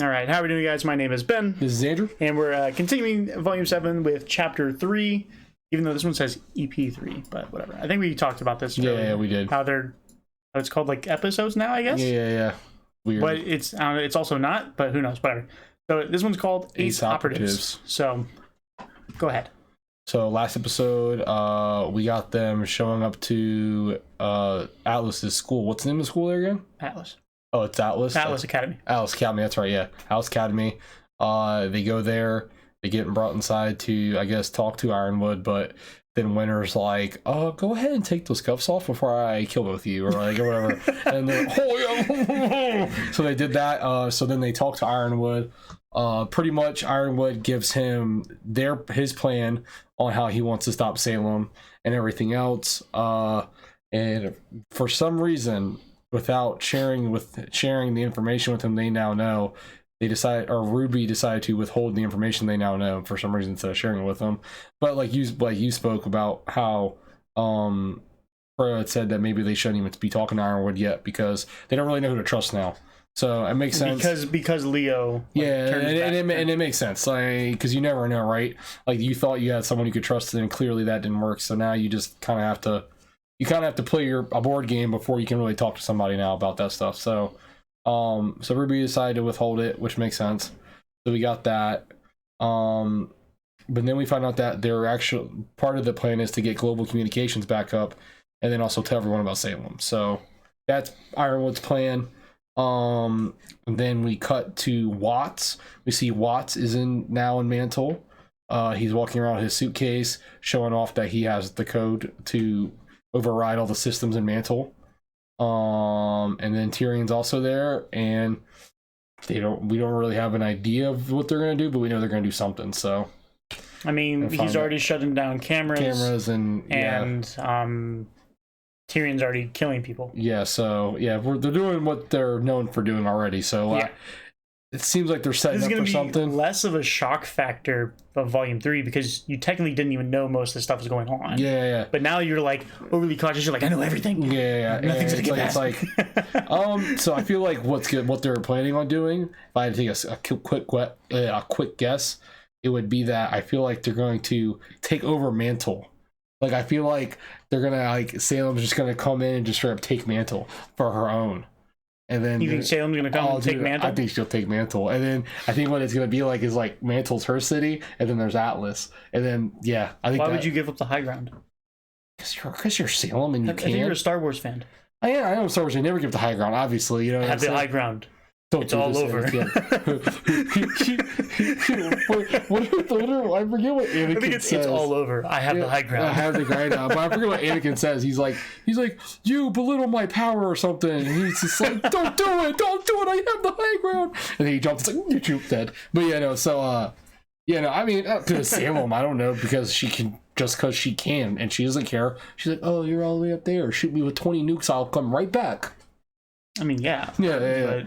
All right, how are we doing, guys? My name is Ben. This is Andrew. And we're continuing Volume 7 with Chapter 3, even though this one says EP3, but whatever. I think we talked about this earlier. Yeah, we did. How it's called, like, episodes now, I guess? Yeah. Weird. But it's also not, but who knows, whatever. So this one's called Ace Operatives. So, go ahead. So last episode, we got them showing up to Atlas's school. What's the name of the school there again? Atlas. Oh, it's Atlas? Atlas Academy. Atlas Academy, that's right, yeah. Atlas Academy. They go there, they get brought inside to, I guess, talk to Ironwood, but then Winter's like, go ahead and take those cuffs off before I kill both of you, or like, or whatever. And they're, so they did that. So then they talk to Ironwood. Pretty much Ironwood gives him his plan on how he wants to stop Salem and everything else. And for some reason, without sharing the information with him, they now know. RWBY decided to withhold the information they now know for some reason instead of sharing it with them. But like you spoke about how Pro had said that maybe they shouldn't even be talking to Ironwood yet because they don't really know who to trust now. So it makes sense because Leo. And it makes sense, like, because you never know, right? Like, you thought you had someone you could trust, and clearly that didn't work. So now you just kind of have to play a board game before you can really talk to somebody now about that stuff. So RWBY decided to withhold it, which makes sense. So we got that. But then we found out that their actual part of the plan is to get global communications back up, and then also tell everyone about Salem. So that's Ironwood's plan. And then we cut to Watts. We see Watts is now in Mantle. He's walking around with his suitcase, showing off that he has the code to override all the systems in Mantle. And then Tyrion's also there, and we don't really have an idea of what they're gonna do, but we know they're gonna do something. So I mean, he's already shutting down cameras and Tyrion's already killing people. Yeah, so yeah, they're doing what they're known for doing already. So yeah. It seems like they're setting up for something. This is going to be less of a shock factor of Volume 3 because you technically didn't even know most of the stuff was going on. Yeah. But now you're like overly cautious. You're like, I know everything. Yeah. Nothing's going to get past me. So I feel like what they're planning on doing, if I had to take a quick guess, it would be that I feel like they're going to take over Mantle. Like, I feel like they're going to, Salem's just going to come in and just straight up take Mantle for her own. And then you think Salem's gonna come and take Mantle? I think she'll take Mantle, and then I think what it's gonna be like is like Mantle's her city, and then there's Atlas, and then I think. Why would you give up the high ground? Because you're Salem and you can't. I think you're a Star Wars fan. I know Star Wars. They never give the high ground. Obviously, you know. Have the high ground. It's all over. I forget what Anakin says. It's all over. I have the high ground. I have the high ground, but I forget what Anakin says. He's like, you belittle my power or something. And he's just like, don't do it. I have the high ground. And then he jumps. It's like, you're dead. But I mean, to Salem, I don't know, because she can. Just because she can, and she doesn't care. She's like, oh, you're all the way up there. Shoot me with 20 nukes. I'll come right back. I mean, yeah. Yeah,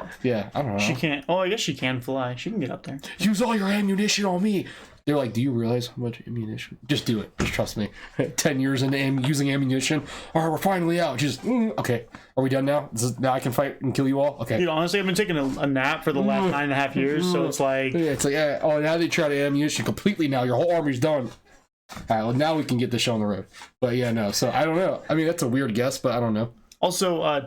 I don't know. She can't. Oh, I guess she can fly. She can get up there. Use all your ammunition on me. They're like, do you realize how much ammunition? Just do it. Just trust me. 10 years into using ammunition. All right, we're finally out. Just, okay. Are we done now? Now I can fight and kill you all? Okay. Dude, honestly, I've been taking a nap for the last 9.5 years, so it's like... Yeah, it's like, now they try to ammunition completely now. Your whole army's done. All right, well, now we can get this show on the road. But yeah, no. So I don't know. I mean, that's a weird guess, but I don't know. Also, a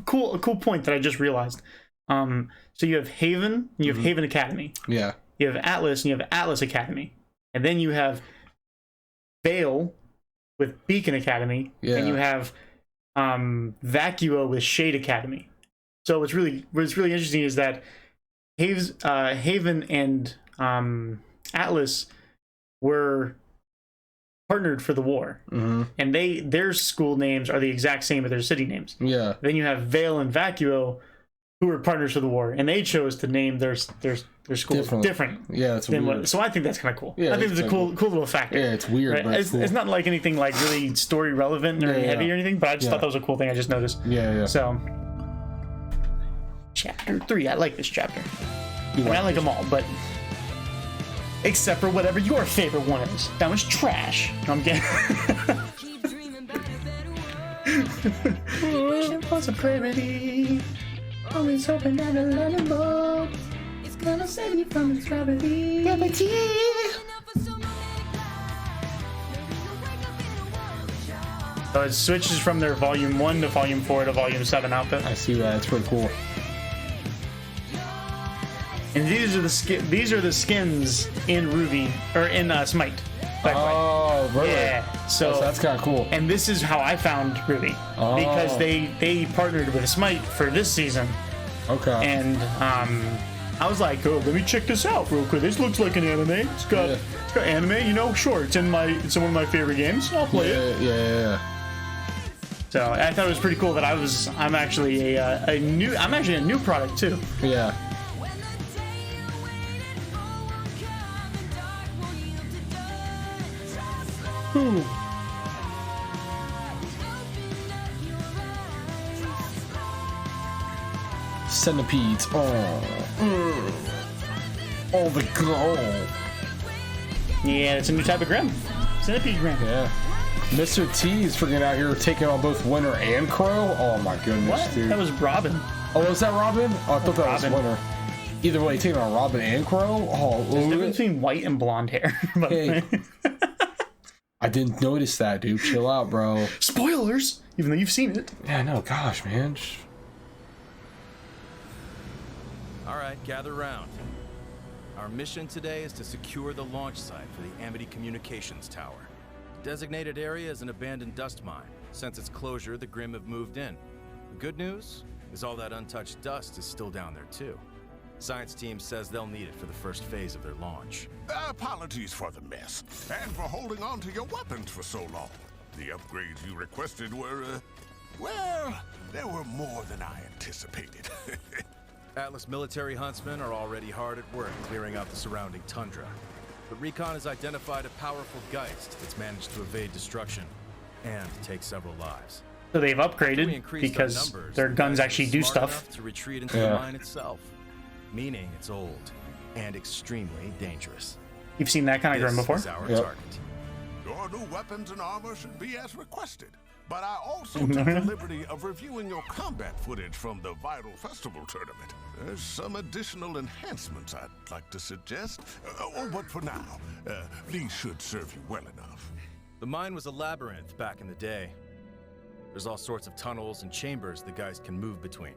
cool point that I just realized. So you have Haven, and you have Haven Academy. Yeah. You have Atlas, and you have Atlas Academy. And then you have Vale with Beacon Academy. Yeah. And you have Vacuo with Shade Academy. So what's really interesting is that Haven and Atlas were partnered for the war, and their school names are the exact same as their city names. Yeah. Then you have Vale and Vacuo, who were partners for the war, and they chose to name their schools different. Yeah, that's weird. So I think that's kind of cool. Yeah, I think it's a cool little factor. Yeah, it's weird, right? but it's cool. It's not like anything like really story relevant or heavy or anything, but I just thought that was a cool thing I just noticed. Yeah. So, Chapter 3. I like this chapter. I like them all, but. Except for whatever your favorite one is. That was trash. No, I'm kidding. Wishing for some clarity. Always hoping that a learning boat save you from its gravity. So it switches from their Volume 1 to Volume 4 to Volume 7 outfit. I see that. It's pretty cool. And these are the skins in RWBY or in Smite. Oh, really? Yeah. So that's kind of cool. And this is how I found RWBY because they partnered with Smite for this season. Okay. And I was like, oh, let me check this out real quick. This looks like an anime. It's got anime, you know. Sure, it's in one of my favorite games. I'll play it. Yeah. So I thought it was pretty cool that I'm actually a new product too. Yeah. Ooh. Centipedes. Oh, the gold. Yeah, it's a new type of Grim. Centipede Grim. Yeah. Mr. T is freaking out here taking on both Winter and Crow. Oh my goodness, What? dude. That was Robin. Oh, was that Robin? Oh, I thought that Robin. was Winter. Either way, taking on Robin and Crow. Oh, There's a difference between white and blonde hair. Hey. I didn't notice that, dude. Chill out, bro. Spoilers, even though you've seen it. Yeah, no, gosh, man. All right, gather round. Our mission today is to secure the launch site for the Amity Communications Tower. The designated area is an abandoned dust mine. Since its closure, the Grimm have moved in. The good news is all that untouched dust is still down there too. Science team says they'll need it for the first phase of their launch. Apologies for the mess, and for holding on to your weapons for so long. The upgrades you requested were, well, they were more than I anticipated. Atlas military huntsmen are already hard at work clearing out the surrounding tundra. But Recon has identified a powerful Geist that's managed to evade destruction and take several lives. So they've We upgraded increased because our numbers, their the guns Geist actually is do smart stuff. enough to retreat into the mine itself, meaning it's old and extremely dangerous. You've seen that kind of Grim This before? is our Yep. target. Your new weapons and armor should be as requested. But I also took the liberty of reviewing your combat footage from the Vital Festival tournament. There's some additional enhancements I'd like to suggest. But for now, these should serve you well enough. The mine was a labyrinth back in the day. There's all sorts of tunnels and chambers the guys can move between.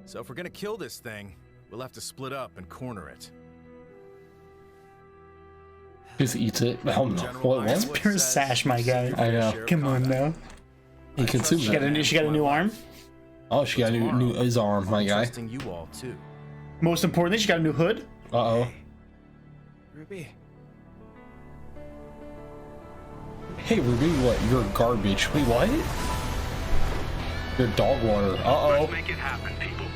So if we're gonna kill this thing, we'll have to split up and corner it. Just eats it. Oh, no. General What? Ironwood Pure says sash, my you've guy. seen your I fair know. share of Come on combat. now. He consumes She got a new arm. Oh, she got a new his arm, my guy. Trusting you all too. Most importantly, she got a new hood. Uh-oh. Ruby. Hey, Ruby, what? You're garbage. Wait, what? You're dog water. Uh-oh. Make it happen, people.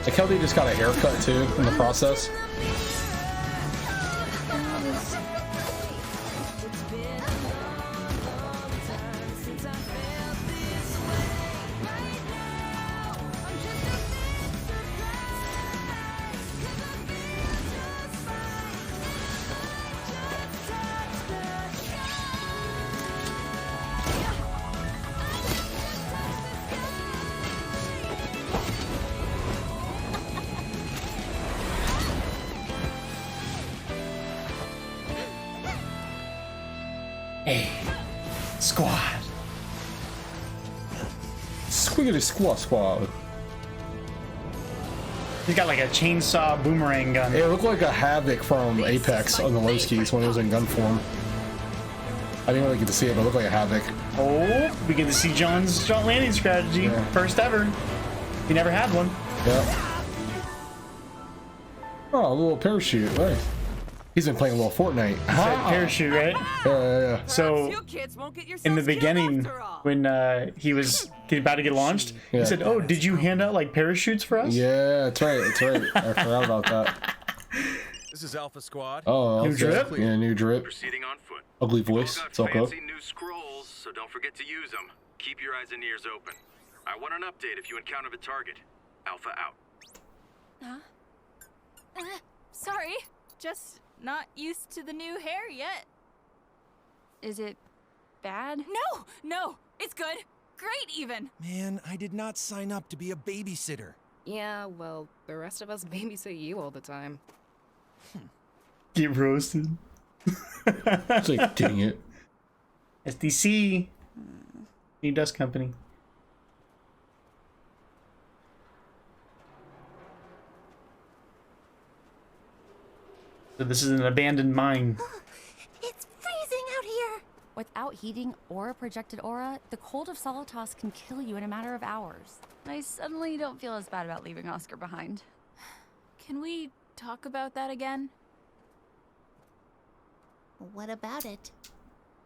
Like how they just got a haircut, too, in the process. Hey, squad. Squiggity squad. He's got like a chainsaw boomerang gun. It looked like a Havoc from Apex on the low skis when it was in gun form. I didn't really get to see it, but it looked like a Havoc. Oh, we get to see John's landing strategy. Yeah. First ever. He never had one. Yeah. Oh, a little parachute. Hey. He's been playing a little Fortnite. That parachute, right? Yeah. So, You kids won't get in yourselves the killed beginning, after all. when he was about to get launched, Yeah. he said, "Oh, did you hand out like parachutes for us?" Yeah, that's right. That's right. I forgot about that. This is Alpha Squad. Oh, New okay. drip? Yeah, new drip. Proceeding on foot. Ugly We've all voice. got It's all good. fancy new scrolls, so don't forget to use them. Keep your eyes and ears open. I want an update if you encounter the target. Alpha out. Sorry, just not used to the new hair yet. Is it bad? No, it's good. Great, even. Man, I did not sign up to be a babysitter. Yeah, well, the rest of us babysit you all the time. Get roasted. It's like, dang it. SDC. New Dust Company. So this is an abandoned mine. It's freezing out here! Without heating or a projected aura, the cold of Solitas can kill you in a matter of hours. I suddenly don't feel as bad about leaving Oscar behind. Can we talk about that again? What about it?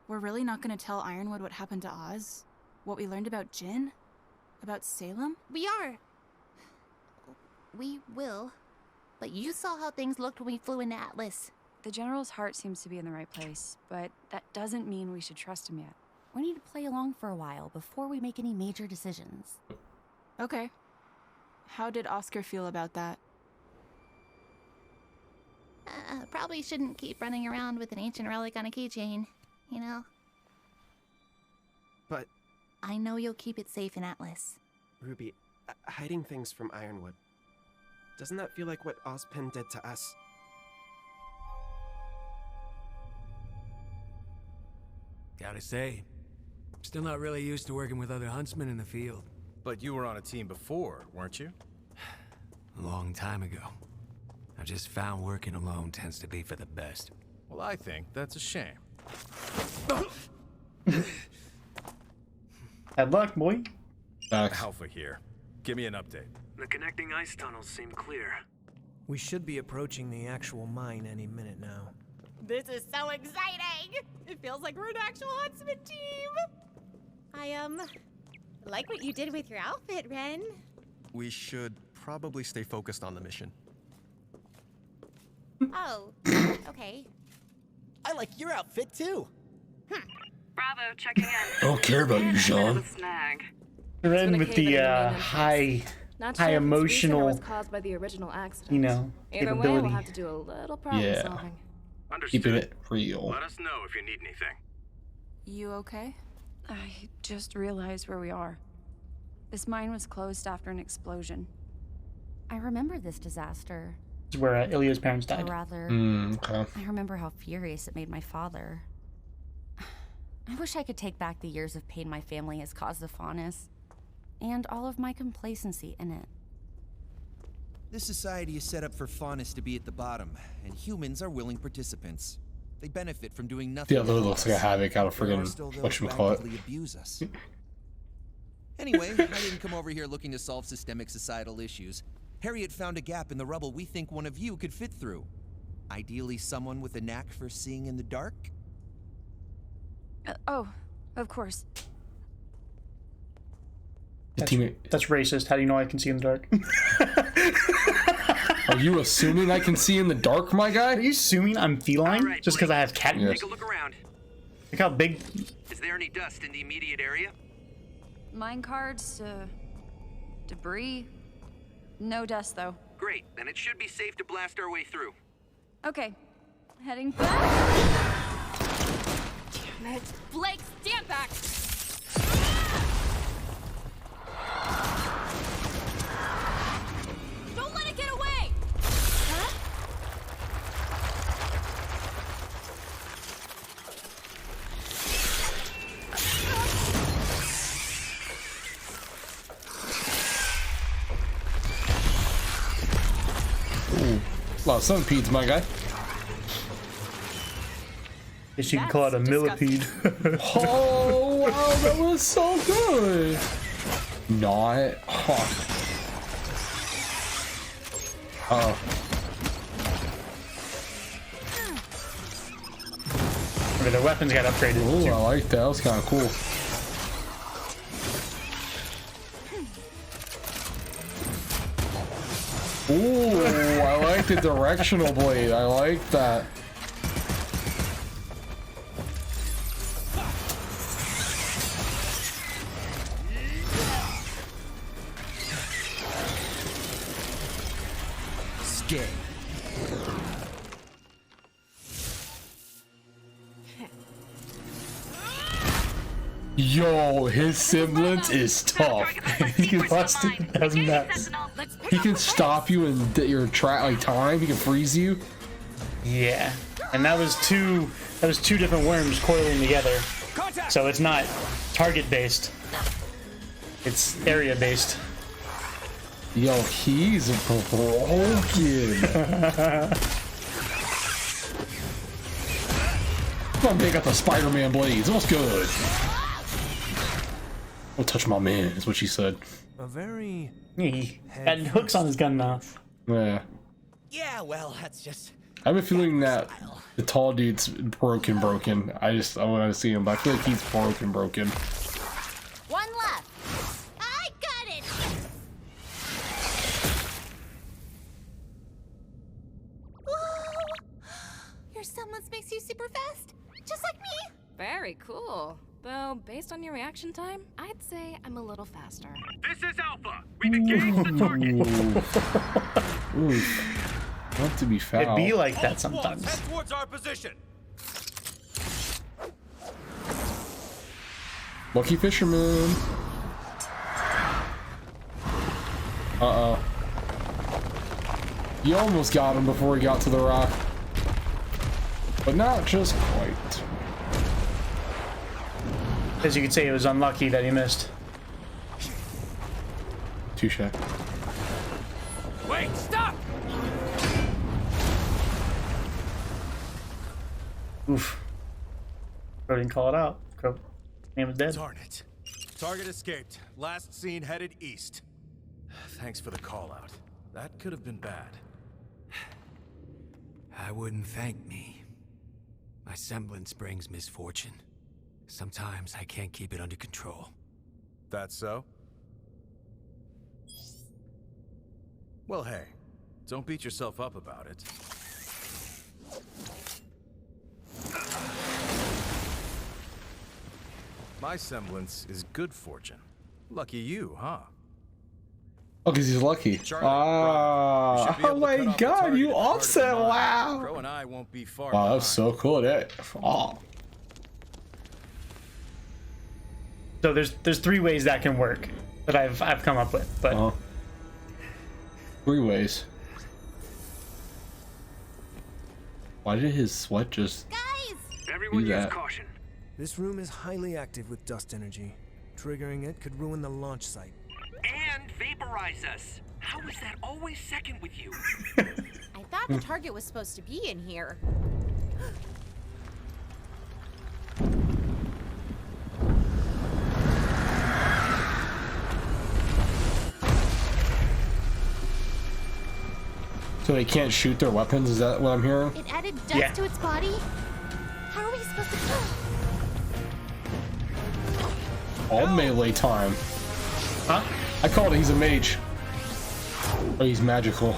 We're really not gonna tell Ironwood what happened to Oz? What we learned about Jin? About Salem? We are. We will. But you saw how things looked when we flew into Atlas. The General's heart seems to be in the right place, but that doesn't mean we should trust him yet. We need to play along for a while before we make any major decisions. Okay. How did Oscar feel about that? Probably shouldn't keep running around with an ancient relic on a keychain, you know? But... I know you'll keep it safe in Atlas. Ruby, hiding things from Ironwood. Doesn't that feel like what Ozpin did to us? Gotta say, still not really used to working with other huntsmen in the field. But you were on a team before, weren't you? A long time ago. I've just found working alone tends to be for the best. Well, I think that's a shame. Bad luck, boy. Alpha here. Give me an update. The connecting ice tunnels seem clear. We should be approaching the actual mine any minute now. This is so exciting! It feels like we're an actual huntsman team! I, like what you did with your outfit, Ren. We should probably stay focused on the mission. Oh, okay. I like your outfit too. Bravo, checking in. I don't care about you, Sean. Snag. Ren with the high emotional, was caused by the original accident. you know, Either way, capability. we'll have to do a little problem Yeah. solving. Understood. Keeping it real. Let us know if you need anything. You okay? I just realized where we are. This mine was closed after an explosion. I remember this disaster. This is where Ilya's parents Or died. rather, Okay. I remember how furious it made my father. I wish I could take back the years of pain my family has caused the Faunus, and all of my complacency in it. This society is set up for Faunus to be at the bottom, and humans are willing participants. They benefit from doing nothing. Yeah, Lily looks like a havoc out of There are friggin' still those who whatchamacallit. actively abuse us. Anyway, I didn't come over here looking to solve systemic societal issues. Harriet found a gap in the rubble we think one of you could fit through. Ideally, someone with a knack for seeing in the dark. Oh, of course. The teammate. That's racist. How do you know I can see in the dark? Are you assuming I can see in the dark, my guy? Are you assuming I'm feline Right, just because I have cat? Yes. Take a look around. Look how big. Is there any dust in the immediate area? Mine cards, debris. No dust, though. Great, then it should be safe to blast our way through. Okay, heading back. Damn it. Blake, stand back! Don't let it get away! Huh? Ooh. A lot of centipedes, my guy. Guess you can call it a millipede. Oh, wow, that was so good. Not. Oh. I mean, their weapons got upgraded. Ooh, too. I like that. That was kind of cool. Ooh, I like the directional blade. I like that. Skay. Yo, his semblance is tough. He lost it. Doesn't matter. He can stop you in your time. He can freeze you. Yeah, and that was two different worms coiling together. So it's not target based. It's area based. Yo, he's broken. Come on, they got the Spider-Man blades. What's good? Don't touch my man, is what she said. A very... He had hooks on his gun mouth. Yeah. Yeah, well, that's just... I have a feeling that the tall dude's broken. I want to see him, but I feel like he's broken. One left. I got it. Whoa! Your semblance makes you super fast, just like me. Very cool. Though, based on your reaction time, I'd say I'm a little faster. This is Alpha. We've engaged the target. Ooh. Not to be foul. It'd be like that sometimes. Head towards our position. Lucky fisherman. Uh-oh. You almost got him before he got to the rock. But not just quite. As you could say, it was unlucky that he missed. Touche. Wait, stop! Oof. Bro didn't call it out. Man was dead. Darn it. Target escaped. Last seen headed east. Thanks for the call out. That could have been bad. I wouldn't thank me. My semblance brings misfortune. Sometimes I can't keep it under control. That's so? Well, hey, don't beat yourself up about it. My semblance is good fortune. Lucky you, huh? Oh, because he's lucky. Ah! Oh my god, you offset! Wow! Crow and I won't be far Wow, that's so cool. That. Oh. So there's 3 ways that can work that I've come up with, but 3 ways. Why did his sweat just Everyone do use that? caution. This room is highly active with dust energy. Triggering it could ruin the launch site. And vaporize us. How is that always second with you? I thought the target was supposed to be in here. So they can't shoot their weapons? Is that what I'm hearing? It added dust to its body. How are we supposed to kill? All melee time. Huh? I called it. He's a mage. Oh, he's magical.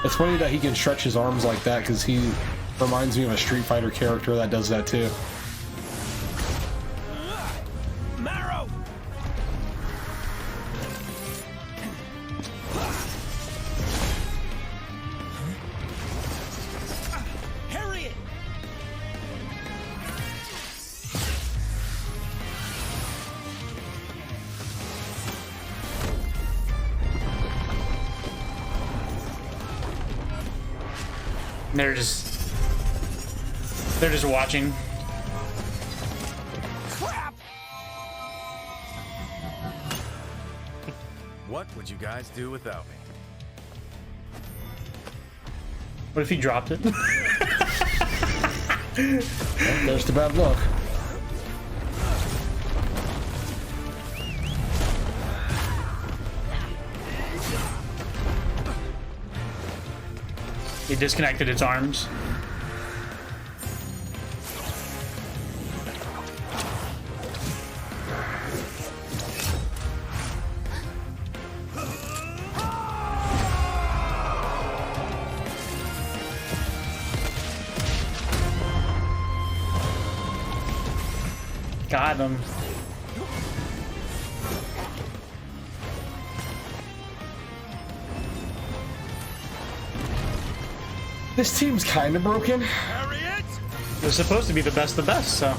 It's funny that he can stretch his arms like that because he reminds me of a Street Fighter character that does that too. Marrow! Harriet! They're just watching. Crap! What would you guys do without me? What if he dropped it? Well, there's the bad luck. He disconnected its arms. Got him. This team's kind of broken. Harriet! They're supposed to be the best, so.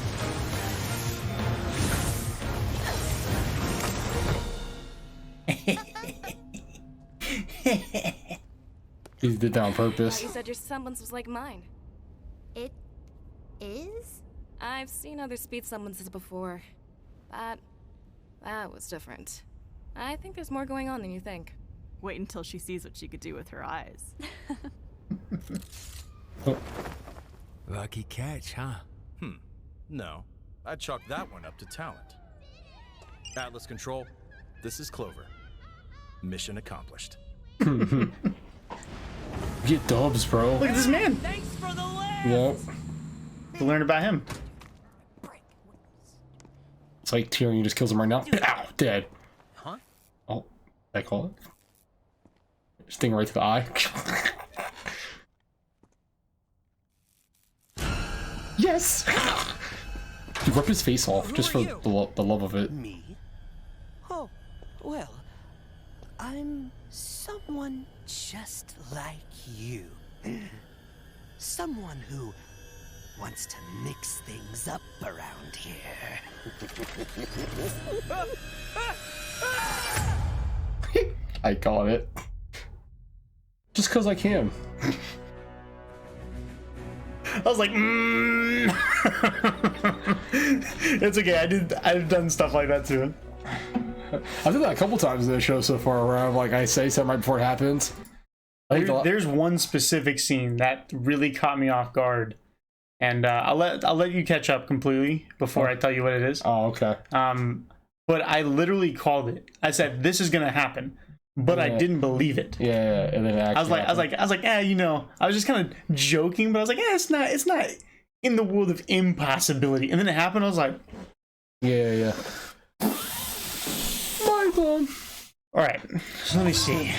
He did that on I purpose. thought you said your semblance was like mine. It is? I've seen other speed semblances before. That was different. I think there's more going on than you think. Wait until she sees what she could do with her eyes. Lucky catch, huh? No. I'd chalk that one up to talent. Atlas Control, this is Clover. Mission accomplished. Get dubs, bro. Look at this man. Thanks for the lift! Yep. To learn about him. It's like Tyrion just kills him right now. Ow, dead. Huh? Oh, I call it. Sting right to the eye. Yes! You rip his face off just for the love of it. Me? Oh, well, I'm someone just like you. Someone who wants to mix things up around here. I got it. Just cause I can. I was like, It's okay. I've done stuff like that too. I've done that a couple times in the show so far where I'm like, I say something right before it happens. There's one specific scene that really caught me off guard, and I'll let you catch up completely before I tell you what it is. Oh, okay. But I literally called it. I said this is gonna happen, but I didn't believe it. Yeah, and then I was like, you know, I was just kind of joking, but I was like, it's not in the world of impossibility. And then it happened. I was like, yeah. Mind blown. All right, so let me see.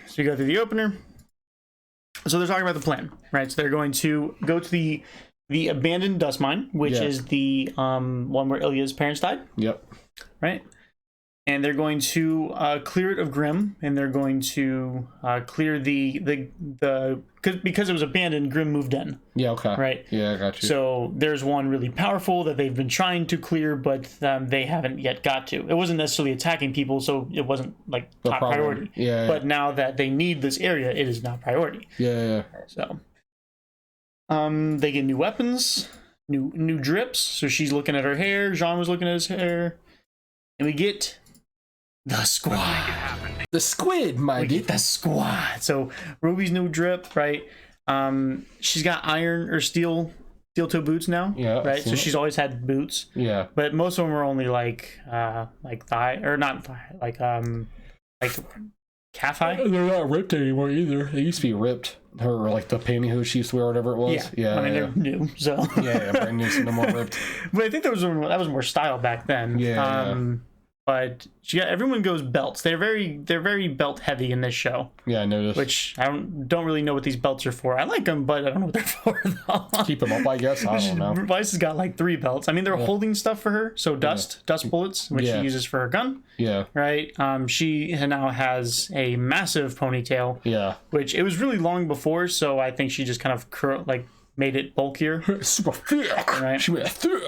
So we go through the opener. So they're talking about the plan, right? So they're going to go to the abandoned dust mine, which is the one where Ilya's parents died. Yep. Right? And they're going to clear it of Grimm, and they're going to clear because it was abandoned, Grimm moved in. Yeah, okay. Right? Yeah, I got you. So there's one really powerful that they've been trying to clear, but they haven't yet got to. It wasn't necessarily attacking people, so it wasn't like top priority. Yeah. But now that they need this area, it is now priority. Yeah. So they get new weapons, new drips. So she's looking at her hair, Jean was looking at his hair. And we get the squad. The squid, we get the squad. So Ruby's new drip, right? She's got iron or steel toe boots now. Yeah. Right. So she's always had boots. Yeah. But most of them were only like thigh or not thigh, like calf high. They're not ripped anymore either. They used to be ripped. Her like the pantyhose she used to wear, whatever it was. Yeah. I mean they're new, so yeah, brand new, so no more ripped. But I think that was more style back then. Yeah. But everyone goes belts. They're very belt heavy in this show. Yeah, I noticed. Which I don't really know what these belts are for. I like them, but I don't know what they're for though. Keep them up, I guess. I don't know. Vice has got like 3 belts. I mean, they're holding stuff for her. So dust bullets, which she uses for her gun. Yeah. Right. She now has a massive ponytail. Yeah. Which it was really long before, so I think she just kind of made it bulkier. Super thick. Right. She made it thick.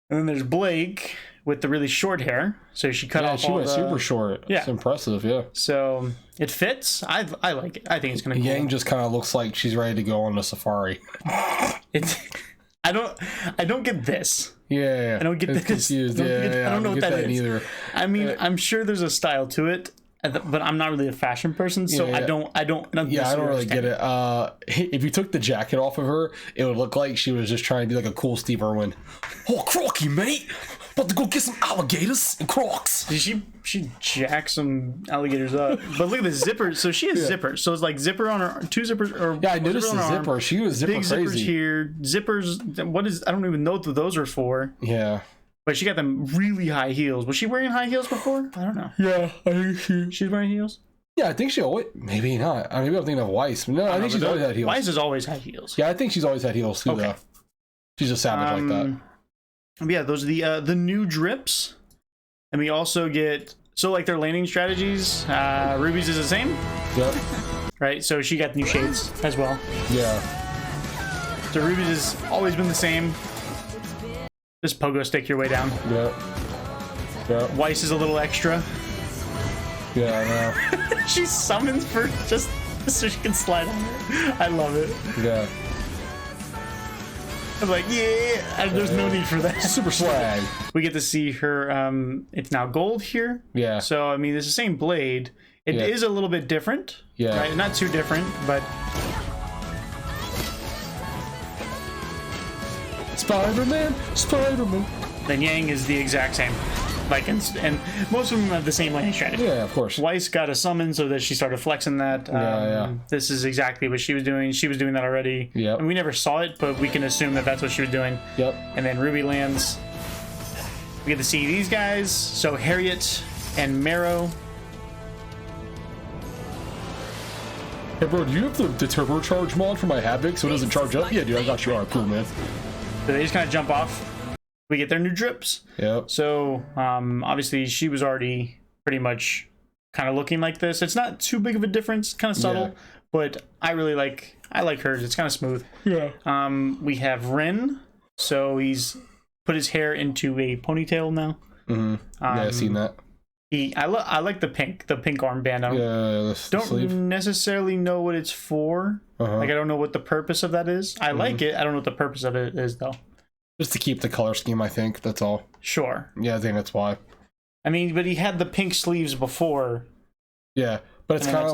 And then there's Blake with the really short hair. So she cut off. She went super short. Yeah. It's impressive. Yeah. So it fits. I like it. I think it's gonna. Cool. Yang just kind of looks like she's ready to go on a safari. I don't get this. Yeah. I don't get this. Confused. I don't know what that is either. I mean, I'm sure there's a style to it, but I'm not really a fashion person, so I don't really get it. If you took the jacket off of her, it would look like she was just trying to be like a cool Steve Irwin. Oh, crocky, mate! About to go get some alligators and crocs. She jacks some alligators up. But look at the zipper. So she has zippers. So it's like zipper on her, 2 zippers. Or I noticed the zipper. Arm. She was zipper big crazy. Zippers here. Zippers. I don't even know what those are for. Yeah. But she got them really high heels. Was she wearing high heels before? I don't know. Yeah, I think she's wearing heels. Yeah, I think she always. Maybe not. Maybe I'm thinking of Weiss. No, I think she's always had heels. Weiss has always had heels. Yeah, I think she's always had heels too. Though she's a savage like that. Yeah, those are the new drips, and we also get their landing strategies. Ruby's is the same. Yep. Right, so she got new shades as well. Yeah. So Ruby's has always been the same. Just pogo stick your way down. Yep. Weiss is a little extra. Yeah, I know. She summons for just so she can slide on it. I love it. Yeah. I'm like, yeah, and there's no need for that. Super swag. We get to see her, it's now gold here. Yeah. So, I mean, it's the same blade. It is a little bit different. Yeah. Right? Not too different, but... Spider-Man! Spider-Man! Then Yang is the exact same. Like, and most of them have the same landing strategy. Yeah, of course. Weiss got a summon so that she started flexing that. This is exactly what she was doing. She was doing that already. Yep. And we never saw it, but we can assume that that's what she was doing. Yep. And then RWBY lands. We get to see these guys. So Harriet and Marrow. Hey bro, do you have the turbocharge mod for my Havoc so it doesn't charge up? Yeah, dude, I got you. Alright, cool, man. So they just kind of jump off. We get their new drips. Yep. So obviously she was already pretty much kind of looking like this. It's not too big of a difference, kind of subtle, but I like hers. It's kind of smooth. Yeah. We have Ren. So he's put his hair into a ponytail now. Mm-hmm. Yeah, I've seen that. I like the pink armband. I don't necessarily know what it's for. Like I don't know what the purpose of that is. I like it. I don't know what the purpose of it is though. Just to keep the color scheme, I think. That's all. Sure. Yeah, I think that's why. I mean, but he had the pink sleeves before. Yeah, but it's kind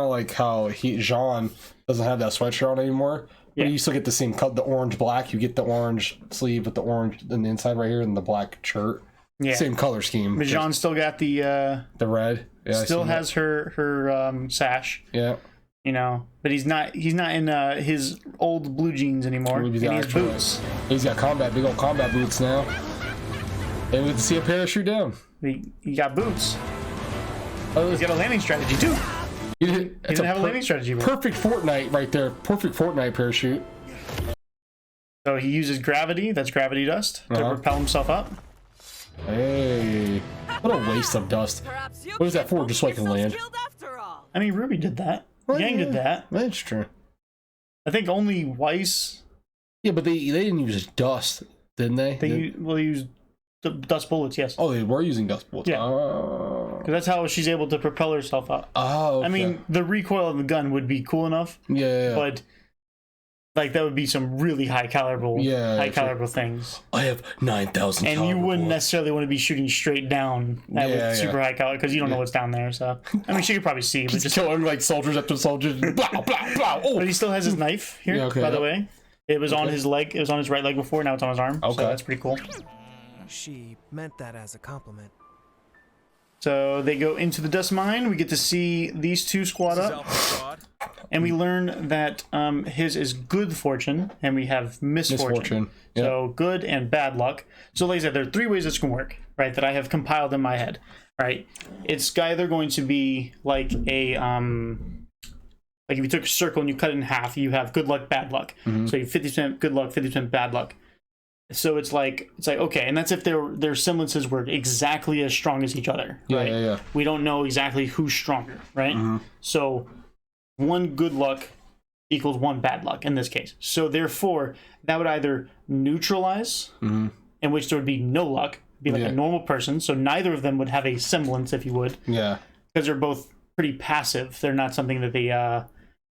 of like how Jean doesn't have that sweatshirt on anymore. But you still get the same cut, the orange black. You get the orange sleeve with the orange in the inside right here, and the black shirt. Yeah. Same color scheme. But Jean still got the red. Yeah, still has her sash. Yeah. You know, but he's not in his old blue jeans anymore. And he has boots. He's got big old combat boots now. And we can see a parachute down. He got boots. Oh, he's got a landing strategy too. He didn't have a landing strategy. Perfect Fortnite right there. Perfect Fortnite parachute. So he uses gravity. That's gravity dust to propel himself up. Hey, what a waste of dust. What is that for? Just so I can land? I mean, RWBY did that. Yang did that. That's true. I think only Weiss. Yeah, but they didn't use dust, didn't they? They used dust bullets, yes. Oh, they were using dust bullets. Yeah. Because that's how she's able to propel herself up. Oh, okay. I mean, the recoil of the gun would be cool enough. Yeah. But like that would be some really high caliber things. I have 9,000. And you wouldn't necessarily want to be shooting straight down with super high caliber because you don't know what's down there. So I mean, she could probably see, but just killing like soldiers after soldiers. Blah blah blah. Oh. But he still has his knife here. By the way, it was on his leg. It was on his right leg before. Now it's on his arm. Okay, so that's pretty cool. She meant that as a compliment. So they go into the dust mine. We get to see these two squad up. And we learn that his is good fortune, and we have misfortune. Yep. So good and bad luck. So like I said, there are 3 ways this can work, right, that I have compiled in my head, right? It's either going to be like a, like if you took a circle and you cut it in half, you have good luck, bad luck. So you have 50% good luck, 50% bad luck. So it's like okay, and that's if their semblances were exactly as strong as each other, right? Yeah. We don't know exactly who's stronger, right? So 1 good luck equals 1 bad luck in this case. So therefore, that would either neutralize, in which there would be no luck, be like a normal person. So neither of them would have a semblance, if you would. Yeah. Because they're both pretty passive. They're not something that they. I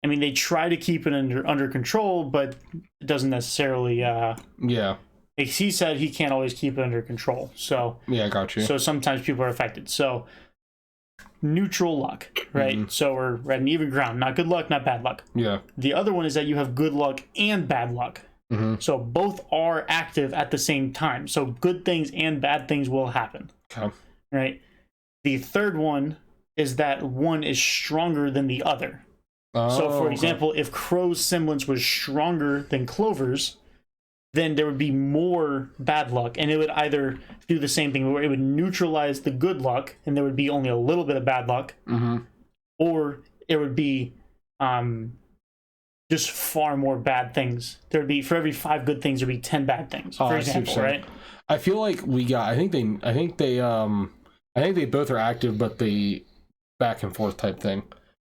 mean, they try to keep it under control, but it doesn't necessarily. Yeah. Like he said, he can't always keep it under control. So yeah, I got you. So sometimes people are affected. So neutral luck, right? So we're at an even ground. Not good luck, not bad luck. Yeah. The other one is that you have good luck and bad luck. So both are active at the same time. So good things and bad things will happen. Okay. Right. The third one is that one is stronger than the other. So for example, if Crow's semblance was stronger than Clover's, then there would be more bad luck, and it would either do the same thing where it would neutralize the good luck, and there would be only a little bit of bad luck, or it would be just far more bad things. There would be, for every 5 good things, there'd be 10 bad things, for example, right? I feel like I think they both are active, but the back and forth type thing.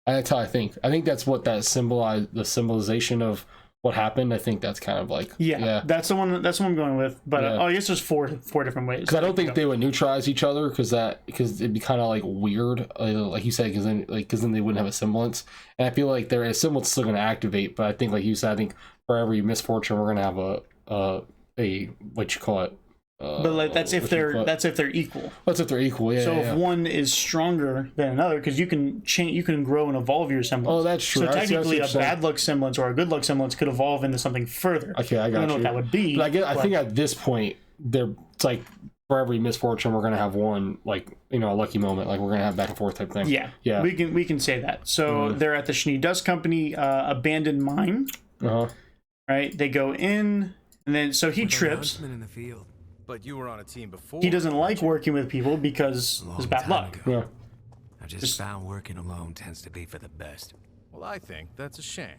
That's how I think. I think that's what that the symbolization of what happened. I think that's kind of like that's the one I'm going with. But Yeah. I guess there's four different ways. Because I don't think they would neutralize each other because it'd be kind of like weird, like you said, because then they wouldn't have a semblance. And I feel like their semblance is still going to activate. But I think, like you said, I think for every misfortune we're going to have a what you call it. But like that's if they're equal. That's if they're equal. Yeah. So if one is stronger than another, because you can change, you can grow and evolve your semblance. Oh, that's true. So technically, a bad luck semblance or a good luck semblance could evolve into something further. Okay, I got you. I don't know what that would be. But I think at this point, it's like for every misfortune, we're gonna have one, like, a lucky moment. Like we're gonna have back and forth type thing. Yeah. We can say that. So they're at the Schnee Dust Company abandoned mine. Right. They go in, and then he trips. In the field. But you were on a team before. He doesn't like working with people because it's bad luck. Yeah. I just found working alone tends to be for the best. Well, I think that's a shame.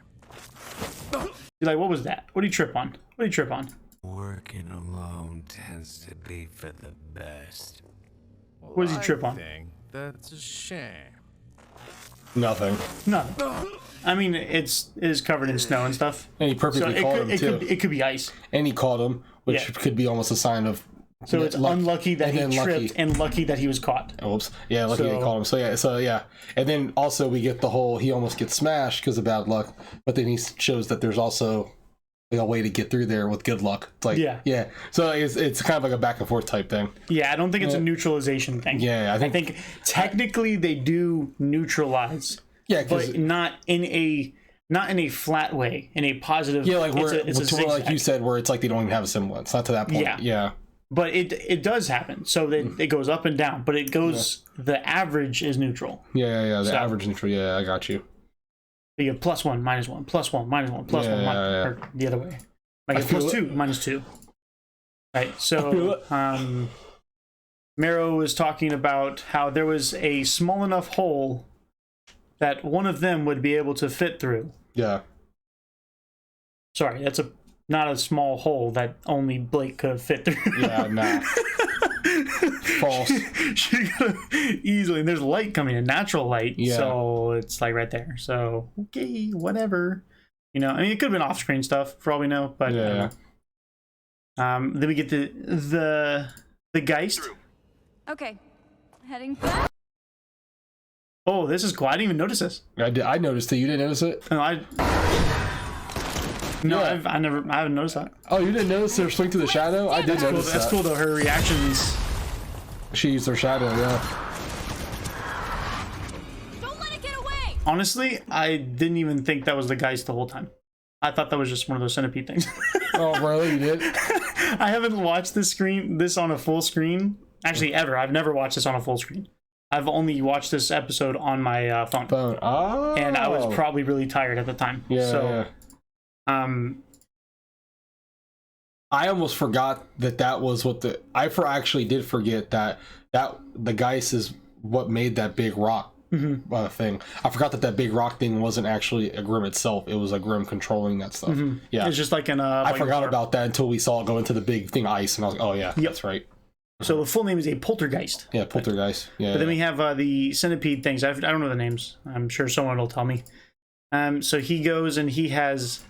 You're like, what was that? What did he trip on? What did he trip on? Working alone tends to be for the best. Well, what does he trip on? I think that's a shame. Nothing. I mean, it is covered in snow and stuff. And he perfectly caught him too. It could be ice. And he caught him, which could be almost a sign of. So it's unlucky that he tripped and lucky that he was caught. Oops. Yeah, lucky they caught him. So yeah. And then also we get the whole he almost gets smashed because of bad luck, but then he shows that there's also a way to get through there with good luck. It's like yeah. So it's kind of like a back and forth type thing. Yeah, I don't think it's a neutralization thing. Yeah, I think technically they do neutralize. Yeah, but not in a flat way, in a positive. Yeah, like like you said, where it's like they don't even have a semblance. Not to that point. Yeah. But it does happen. So it goes up and down, but it goes. The average is neutral. Yeah. The average neutral. Yeah, I got you. You have +1, -1, +1, -1, +1, or the other way. Like +2, -2. Right. So Marrow was talking about how there was a small enough hole that one of them would be able to fit through. Yeah. Sorry, that's not a small hole that only Blake could fit through. Yeah, nah. False. She could easily, and there's light coming in, natural light. Yeah. So it's like right there. So okay, whatever. I mean, it could have been off-screen stuff for all we know, but then we get the Geist. Okay, heading back. Oh, this is cool. I didn't even notice this. I noticed it. You didn't notice it? No, I haven't noticed that. Oh, you didn't notice her swing through the shadow? I did notice that. That's cool though. Her reactions. She used her shadow, yeah. Don't let it get away. Honestly, I didn't even think that was the Geist the whole time. I thought that was just one of those centipede things. Oh, really? You did? I haven't watched this on a full screen. Actually, ever. I've never watched this on a full screen. I've only watched this episode on my phone. Oh. And I was probably really tired at the time. Yeah. So, I almost forgot that was what I actually did forget that the Geist is what made that big rock thing. I forgot that big rock thing wasn't actually a Grimm itself. It was a Grimm controlling that stuff. Yeah. It's just like I forgot about that until we saw it go into the big thing ice, and I was like, oh yeah, that's right. So the full name is a poltergeist. Yeah, poltergeist. Yeah. But then we have the centipede things. I don't know the names. I'm sure someone will tell me. So he goes and he has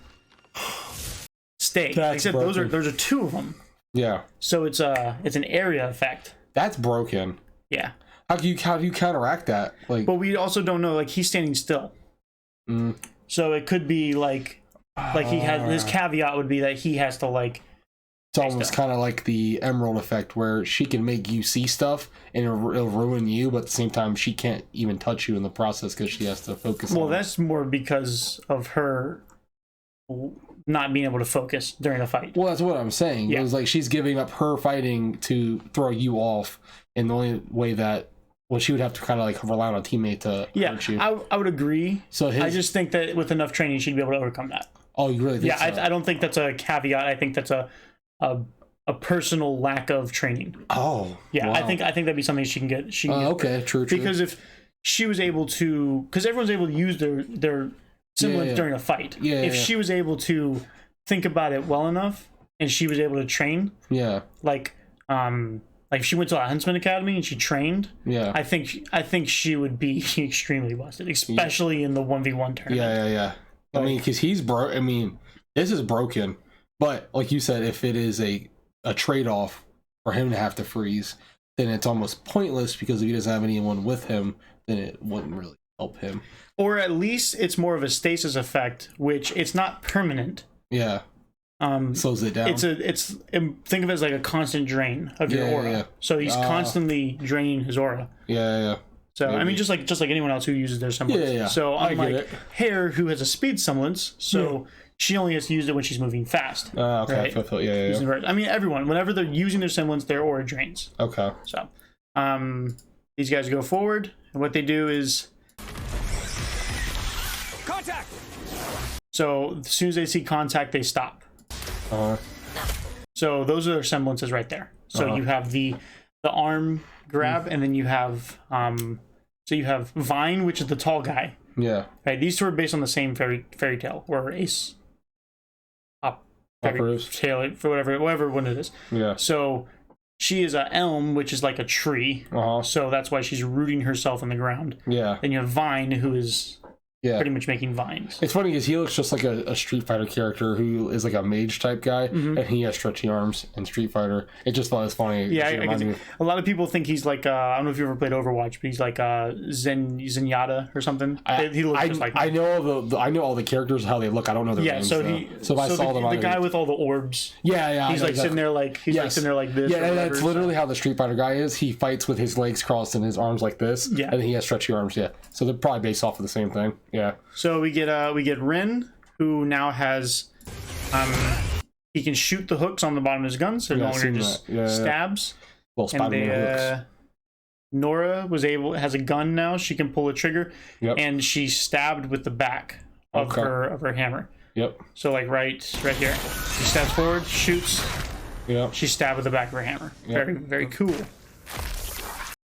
stay. Except those are two of them. Yeah. So it's an area effect. That's broken. Yeah. How do you counteract that? Like, but we also don't know. Like he's standing still. So it could be like he has his caveat would be that he has to like. It's almost kind of like the Emerald effect, where she can make you see stuff and it'll ruin you, but at the same time, she can't even touch you in the process because she has to focus. Well, that's more because of her not being able to focus during a fight. Well, that's what I'm saying. Yeah. It was like she's giving up her fighting to throw you off, and the only way that she would have to kind of like rely on a teammate to hurt you. I would agree. So I just think that with enough training, she'd be able to overcome that. Oh, you really think so? I don't think that's a caveat. I think that's a personal lack of training. Oh, yeah. Wow. I think that'd be something she can get. Okay, true. Because if she was able to, because everyone's able to use their semblance during a fight. Yeah. If she was able to think about it well enough, and she was able to train. Yeah. Like if she went to a Huntsman Academy and she trained. Yeah. I think she would be extremely busted, especially in the 1v1 tournament. Yeah. I mean, because he's broke. I mean. This is broken, but like you said, if it is a trade-off for him to have to freeze, then it's almost pointless, because if he doesn't have anyone with him, then it wouldn't really help him. Or at least it's more of a stasis effect, which it's not permanent. Yeah. Slows it down. It's think of it as like a constant drain of your aura. Yeah. So he's constantly draining his aura. Yeah. So Maybe. I mean, just like anyone else who uses their semblance. Yeah. So I get unlike it. Hair, who has a speed semblance, so she only has to use it when she's moving fast. Okay. Right? Yeah. I mean, everyone, whenever they're using their semblance, their aura drains. Okay. So, these guys go forward, and what they do is Contact! so as soon as they see contact, they stop. So those are their semblances right there. So you have the arm grab, and then you have so you have Vine, which is the tall guy. Yeah. Right. These two are based on the same fairy tale, or Ace. Tail for whatever one it is. Yeah. So she is a elm, which is like a tree. So that's why she's rooting herself in the ground. Yeah. Then you have Vine, who is pretty much making vines. It's funny because he looks just like a Street Fighter character who is like a mage type guy, and he has stretchy arms in Street Fighter. It just thought it was funny. Yeah, a lot of people think he's like I don't know if you ever played Overwatch, but he's like Zenyatta or something. He looks just like I know I know all the characters, how they look. I don't know their names. So if I saw them, the guy with all the orbs. Yeah. He's like sitting there like sitting there like this. Yeah, and that's literally how the Street Fighter guy is. He fights with his legs crossed and his arms like this. Yeah, and then he has stretchy arms. Yeah, so they're probably based off of the same thing. Yeah. So we get Rin, who now has he can shoot the hooks on the bottom of his gun, so no longer just stabs. Well, and Nora has a gun now. She can pull a trigger, and she stabbed with the back of her hammer. Yep. So like right here, she stabs forward, shoots. Yep. She stabbed with the back of her hammer. Very very cool.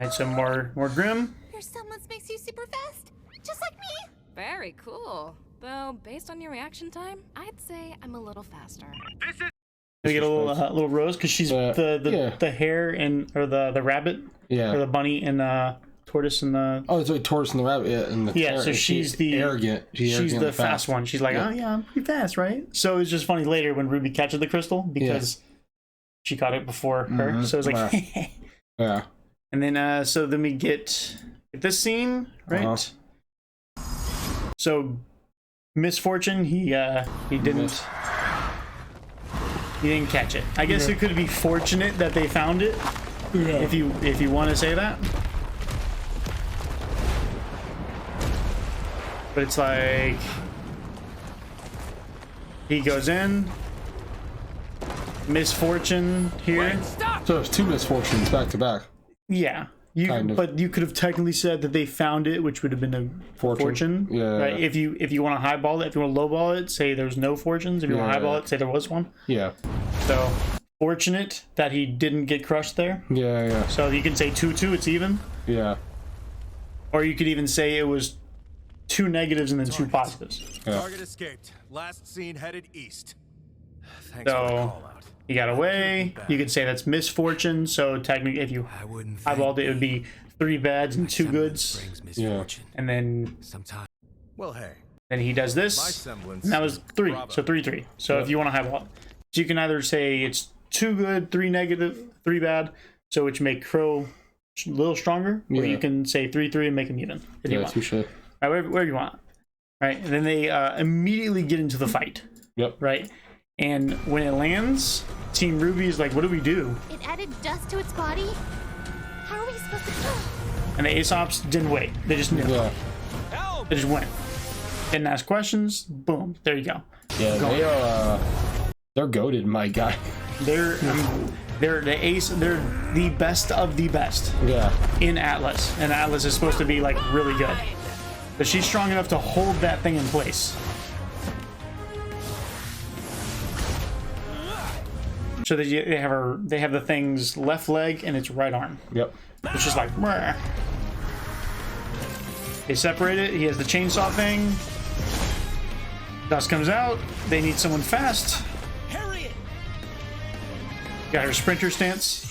And some more Grim. Your semblance makes you super fast, just like me. Very cool. Though, based on your reaction time, I'd say I'm a little faster. We get a little Rose because she's the hare or the rabbit, or the bunny and tortoise and the it's like tortoise and the rabbit, and the so she's the arrogant. She's the fast one. She's like, oh yeah, I'm pretty fast, right? So it's just funny later when Ruby catches the crystal because she caught it before her. So it's like, yeah. And then so then we get this scene, right? So Misfortune, he didn't catch it. I guess it could be fortunate that they found it, if you want to say that. But it's like he goes in, Misfortune here. So there's two misfortunes back to back. Yeah. But you could have technically said that they found it, which would have been a fortune. Yeah. Right? If you want to highball it, if you want to lowball it, say there's no fortunes. If you want to highball it, say there was one. Yeah. So fortunate that he didn't get crushed there. Yeah. So you can say 2-2, it's even. Yeah. Or you could even say it was 2 negatives and then 2 positives. Yeah. Target escaped. Last seen headed east. Thanks for the call out. He got away. You could say that's misfortune. So technically, if you eyeballed it, it would be 3 bads and 2 goods. Yeah. And then well, hey. Then he does this, and that was 3. So 3-3. So if you want to highball it, so you can either say it's 2 good, 3 negative, 3 bad, so which make Crow a little stronger, or you can say 3-3 and make him even. If you want. Touche. Right, wherever you want. Right, and then they immediately get into the fight. Yep. Right. And when it lands, Team RWBY is like, what do we do? It added dust to its body? How are we supposed to kill? And the Aesops didn't wait. They just knew. Yeah. They just went. Didn't ask questions. Boom. There you go. Yeah, they're goated, my guy. They're the ace. They're the best of the best. Yeah. In Atlas. And Atlas is supposed to be like really good. But she's strong enough to hold that thing in place. So they have the thing's left leg and its right arm. Yep. It's just like, meh. They separate it. He has the chainsaw thing. Dust comes out. They need someone fast. Got her sprinter stance.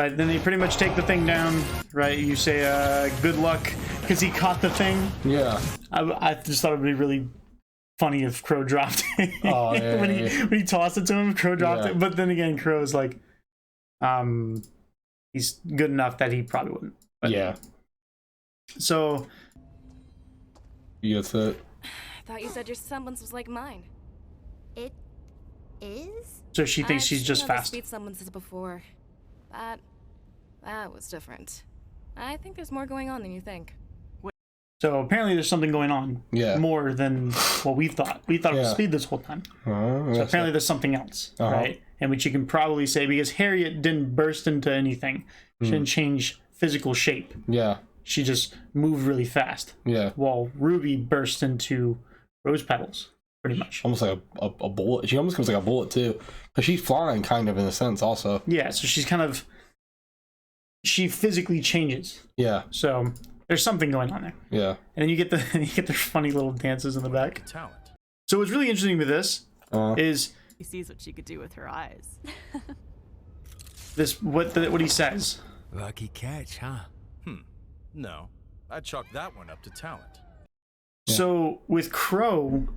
But then they pretty much take the thing down, right? You say, good luck, because he caught the thing. Yeah. I just thought it would be really funny if Crow dropped it. Oh, yeah, when he tossed it to him, Crow dropped Yeah. it. But then again, Crow's like, he's good enough that he probably wouldn't. But, Yeah. So, That's it. I thought you said your semblance was like mine. It is? so she thinks I've she's seen just other fast. speed semblances before. That was different. I think there's more going on than you think. So apparently there's something going on. Yeah. More than what we thought. We thought it was Yeah. speed this whole time. Oh, So apparently there's something else, right? And which you can probably say, because Harriet didn't burst into anything. She didn't change physical shape. Yeah. She just moved really fast. Yeah. While Ruby burst into rose petals, pretty much. Almost like a bullet. She almost comes like a bullet too, because she's flying kind of in a sense also. Yeah, so she's kind of... She physically changes. Yeah. So there's something going on there. Yeah. And then you get their funny little dances in the back. Talent. So what's really interesting with this is... She sees what she could do with her eyes. This what he says. Lucky catch, huh? No, I'd chalk that one up to talent. So with Crow,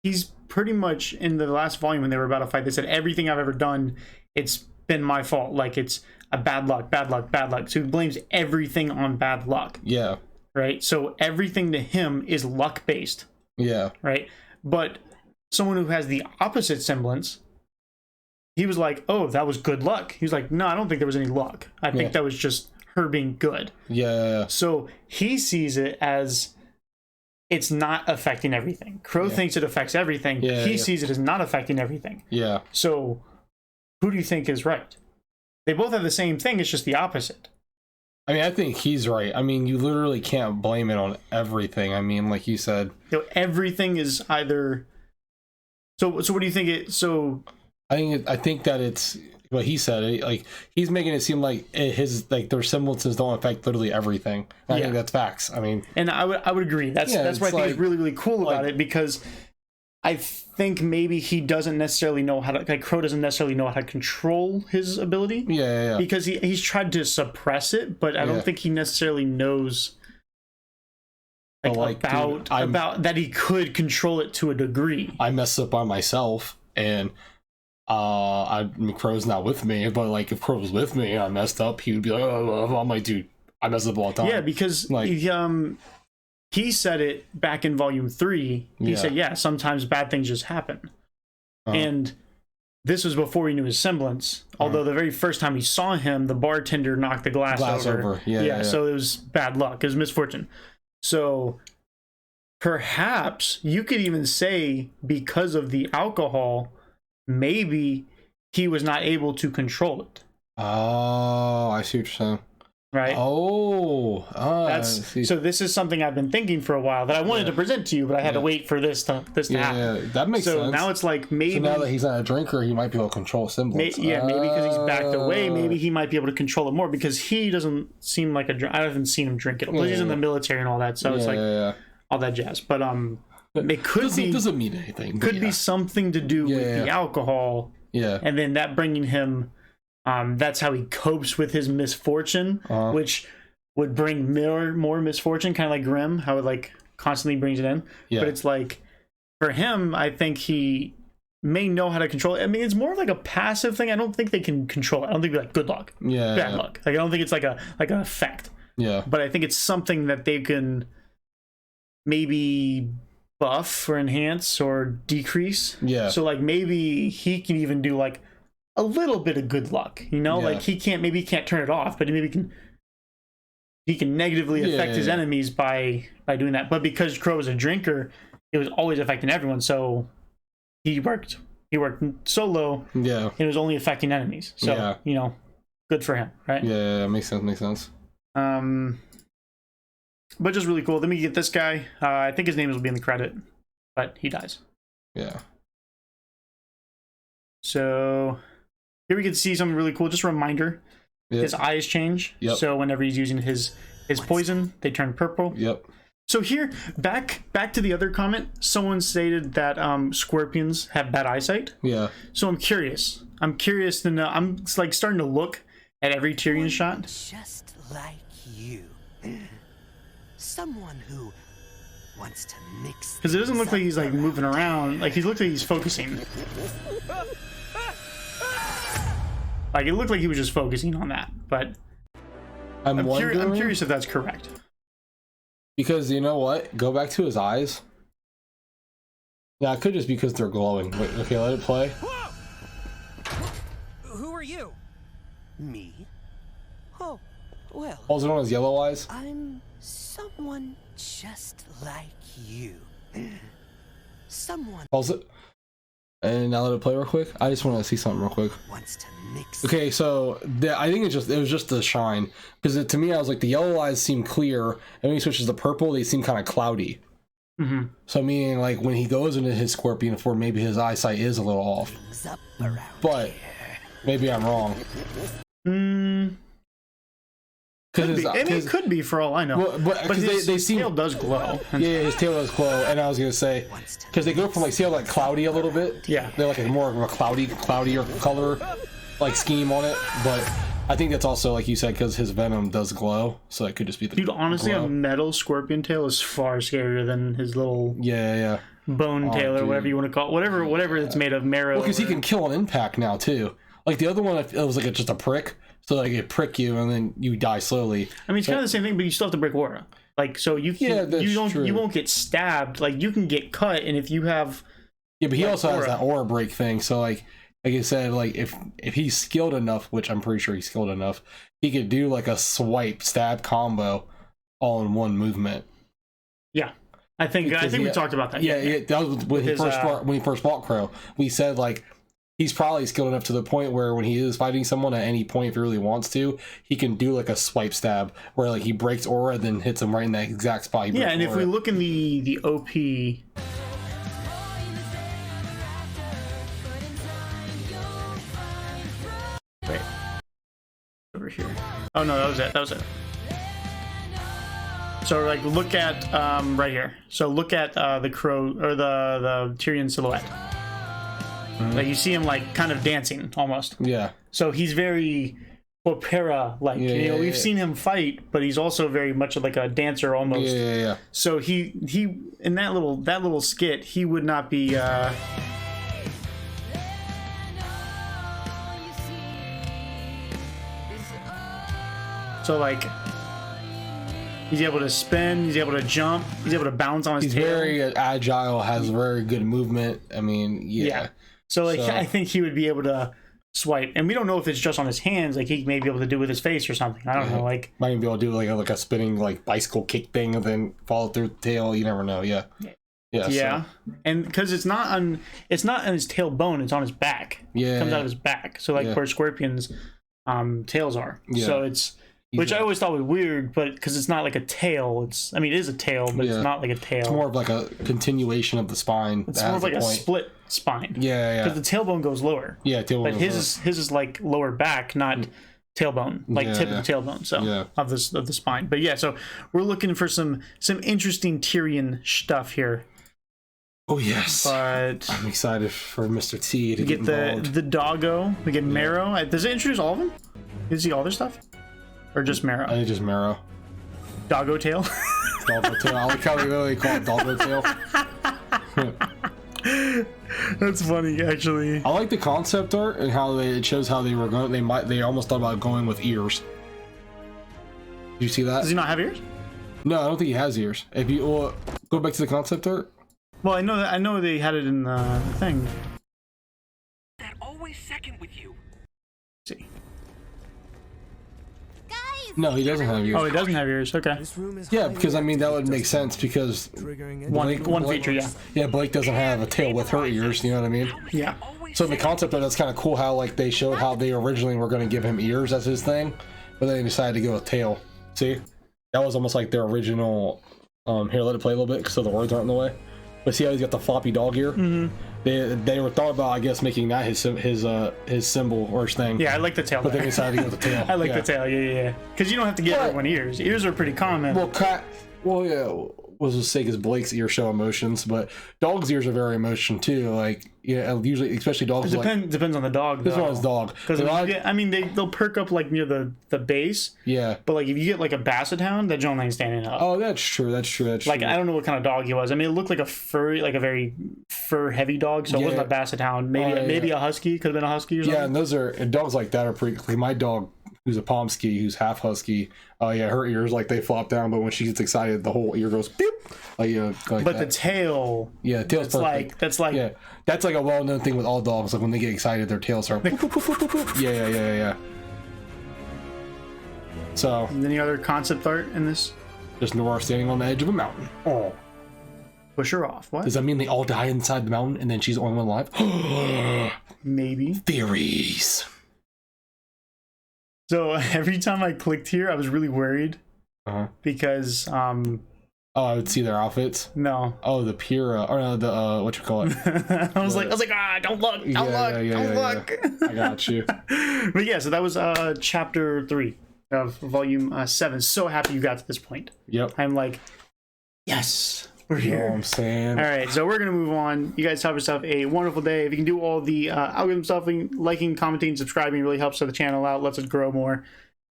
he's pretty much, in the last volume when they were about to fight, they said everything I've ever done, it's been my fault. Like, it's a bad luck, bad luck, bad luck. So he blames everything on bad luck. Yeah. Right? So everything to him is luck based. Yeah. Right? But someone who has the opposite semblance, he was like, oh, that was good luck. He was like, no, I don't think there was any luck. I think that was just her being good. Yeah. So he sees it as it's not affecting everything. Crow thinks it affects everything. He sees it as not affecting everything. Yeah. So who do you think is right? They both have the same thing, it's just the opposite. I mean, I think he's right. I mean, you literally can't blame it on everything. I mean, like you said, everything is either... So what do you think I think that it's what he said. Like, he's making it seem like their semblances don't affect literally everything. I think that's facts. I mean, and I would agree. That's what I think is really, really cool about it, because I think maybe he doesn't necessarily know how to, like, Crow doesn't necessarily know how to control his ability. Yeah. Because he's tried to suppress it, but I don't think he necessarily knows about that he could control it to a degree. I messed up by myself, and Crow's not with me, but like if Crow was with me and I messed up, he would be like, oh, I'm like, dude, I messed up all the time. Yeah, because he said it back in volume 3. He said, sometimes bad things just happen. And this was before he knew his semblance. Although the very first time he saw him, the bartender knocked the glass over. Yeah, so it was bad luck. It was misfortune. So perhaps you could even say, because of the alcohol, maybe he was not able to control it. Oh, I see what you're saying. Right? So this is something I've been thinking for a while that I wanted to present to you, but I had to wait for this to happen. Yeah, that makes sense. So now it's like, maybe... So now that he's not a drinker, he might be able to control semblance. Maybe because he's backed away, maybe he might be able to control it more, because he doesn't seem like I haven't seen him drink it. He's in the military and all that, so it's like all that jazz. But it could be... doesn't mean anything. Could be something to do with the alcohol. Yeah. And then that bringing him... that's how he copes with his misfortune, which would bring more misfortune, kind of like Grimm, how it like constantly brings it in. But it's like, for him, I think he may know how to control it. I mean, it's more like a passive thing. I don't think they can control it. I don't think like good luck, bad luck. Like, I don't think it's like an effect. Yeah. But I think it's something that they can maybe buff or enhance or decrease. Yeah. So like maybe he can even do like a little bit of good luck, like he can't turn it off, but maybe he can negatively affect his enemies by doing that. But because Crow was a drinker, it was always affecting everyone, so he worked solo, and it was only affecting enemies. So good for him, right? Yeah, makes sense. But just really cool. Then we get this guy. I think his name will be in the credit, but he dies. Yeah. So here we can see something really cool. Just a reminder. Yep. His eyes change. Yep. So whenever he's using his poison, they turn purple. Yep. So here, back to the other comment, someone stated that scorpions have bad eyesight. Yeah. So I'm curious to know. I'm like starting to look at every Tyrion shot. Just like you. Someone who wants to mix. Because it doesn't look like he's like moving around. Like he looks like he's focusing. Like it looked like he was just focusing on that, but I'm curious if that's correct. Because you know what? Go back to his eyes. Yeah, it could just be because they're glowing. Wait, okay, let it play. Who are you? Me? Oh, well. Oh, is it on his yellow eyes? I'm someone just like you. Someone. Pause it. And now let it play real quick. I just want to see something real quick. Wants to mix. Okay, so I think it was just the shine, because to me I was like the yellow eyes seem clear, and when he switches to purple, they seem kind of cloudy. Mm-hmm. So meaning like when he goes into his scorpion form, maybe his eyesight is a little off. But maybe I'm wrong. It could be for all I know. Well, but his tail does glow. Yeah, his tail does glow, and I was gonna say because they go from like see how like cloudy a little bit. Yeah, they're like more of a cloudier color like scheme on it. But I think that's also like you said because his venom does glow, so it could just be the. Dude, honestly, a metal scorpion tail is far scarier than his little bone tail or whatever you want to call it. Whatever it's made of, marrow. Well, because he can kill on impact now too. Like the other one, it was like just a prick. So like it prick you and then you die slowly. I mean, it's kind of the same thing, but you still have to break aura. Like so you won't get stabbed. Like you can get cut, and if you have but he also has that aura break thing. So like I said, like if he's skilled enough, which I'm pretty sure he's skilled enough, he could do like a swipe stab combo all in one movement. Yeah, I think we talked about that. Yeah, that was when he first fought Crow. We said like. He's probably skilled enough to the point where when he is fighting someone at any point, if he really wants to, he can do like a swipe stab where like he breaks aura, then hits him right in that exact spot. Yeah, and if we look in the OP. Wait. Over here. Oh no, that was it. So like look at right here. So look at the Crow or the Tyrion silhouette. Like you see him like kind of dancing almost. Yeah. So he's very opera like. We've seen him fight, but he's also very much like a dancer almost. Yeah. So he in that little skit, he would not be. So like. He's able to spin. He's able to jump. He's able to bounce on his tail. He's very agile. Has very good movement. I mean, yeah. So I think he would be able to swipe, and we don't know if it's just on his hands. Like he may be able to do with his face or something. I don't know. Like might even be able to do like a spinning like bicycle kick thing and then follow through the tail. You never know. Yeah. So. And because it's not on his tailbone, it's on his back. Yeah. It comes out of his back. So like where scorpions' tails are. Yeah. So it's. Which I always thought was weird, but because it's not like a tail. It is a tail, but it's not like a tail. It's more of like a continuation of the spine. It's more of like a split spine. Yeah. Because the tailbone goes lower. Yeah, tailbone. But his is like lower back, not tailbone, like tip of the tailbone. So of the spine. But yeah, so we're looking for some interesting Tyrion stuff here. Oh yes, but I'm excited for Mr. T to get involved. the doggo. We get Marrow. Does it introduce all of them? Is he all their stuff? Or just Marrow? I think just Marrow. Doggo tail? Doggo tail. I like how they literally call it Doggo tail. That's funny, actually. I like the concept art and how it shows how they were going. They almost thought about going with ears. Did you see that? Does he not have ears? No, I don't think he has ears. If you go back to the concept art. Well, I know they had it in the thing. That always second with you. Let's see. No, he doesn't have ears. Oh, he doesn't have ears. Okay. Yeah, because I mean that would make sense because one feature, yeah. Yeah, Blake doesn't have a tail with her ears. You know what I mean? Yeah. So in the concept art, that's kind of cool. How like they showed how they originally were going to give him ears as his thing, but then they decided to go with tail. See, that was almost like their original. Here, let it play a little bit so the words aren't in the way. But see how he's got the floppy dog ear? Mm-hmm. They were thought about, I guess, making that his symbol or his thing. Yeah, I like the tail. But they decided to go with the tail. I like the tail. Yeah. Because you don't have to give everyone ears. Ears are pretty common. Well, was just say because Blake's ears show emotions, but dogs' ears are very emotion too. Like, yeah, usually, especially dogs. Depends on the dog. This one's dog. Because they'll perk up like near the base. Yeah. But like if you get like a basset hound, that John ain't standing up. Oh, that's true. That's true. That's like true. I don't know what kind of dog he was. I mean, it looked like a furry, like a very fur heavy dog. So it wasn't a basset hound. Maybe a husky. Could have been a husky or something. Yeah, and and dogs like that are pretty. Like my dog, who's a Pomsky, who's half husky. Yeah, her ears like they flop down, but when she gets excited, the whole ear goes beep. Like but that. The tail. Yeah, tail's perfect. That's like yeah, that's like a well-known thing with all dogs. Like when they get excited, their tails are. Yeah. So. Any other concept art in this? Just Nora standing on the edge of a mountain. Oh. Push her off. What? Does that mean they all die inside the mountain and then she's the only one alive? Maybe. Theories. So every time I clicked here, I was really worried because oh, I would see their outfits. No. Oh, the Pura or no, the what you call it? I was like, don't look, don't look. I got you. But yeah, so that was chapter 3 of volume 7. So happy you got to this point. Yep. I'm like, yes. We're here. You know what I'm saying? All right, so we're gonna move on. You guys have yourself a wonderful day. If you can do all the algorithm stuff, liking, commenting, subscribing really helps the channel out, lets us grow more.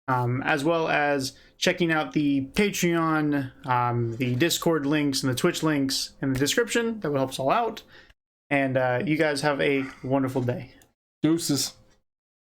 As well as checking out the Patreon, the Discord links, and the Twitch links in the description. That would help us all out. And you guys have a wonderful day. Deuces.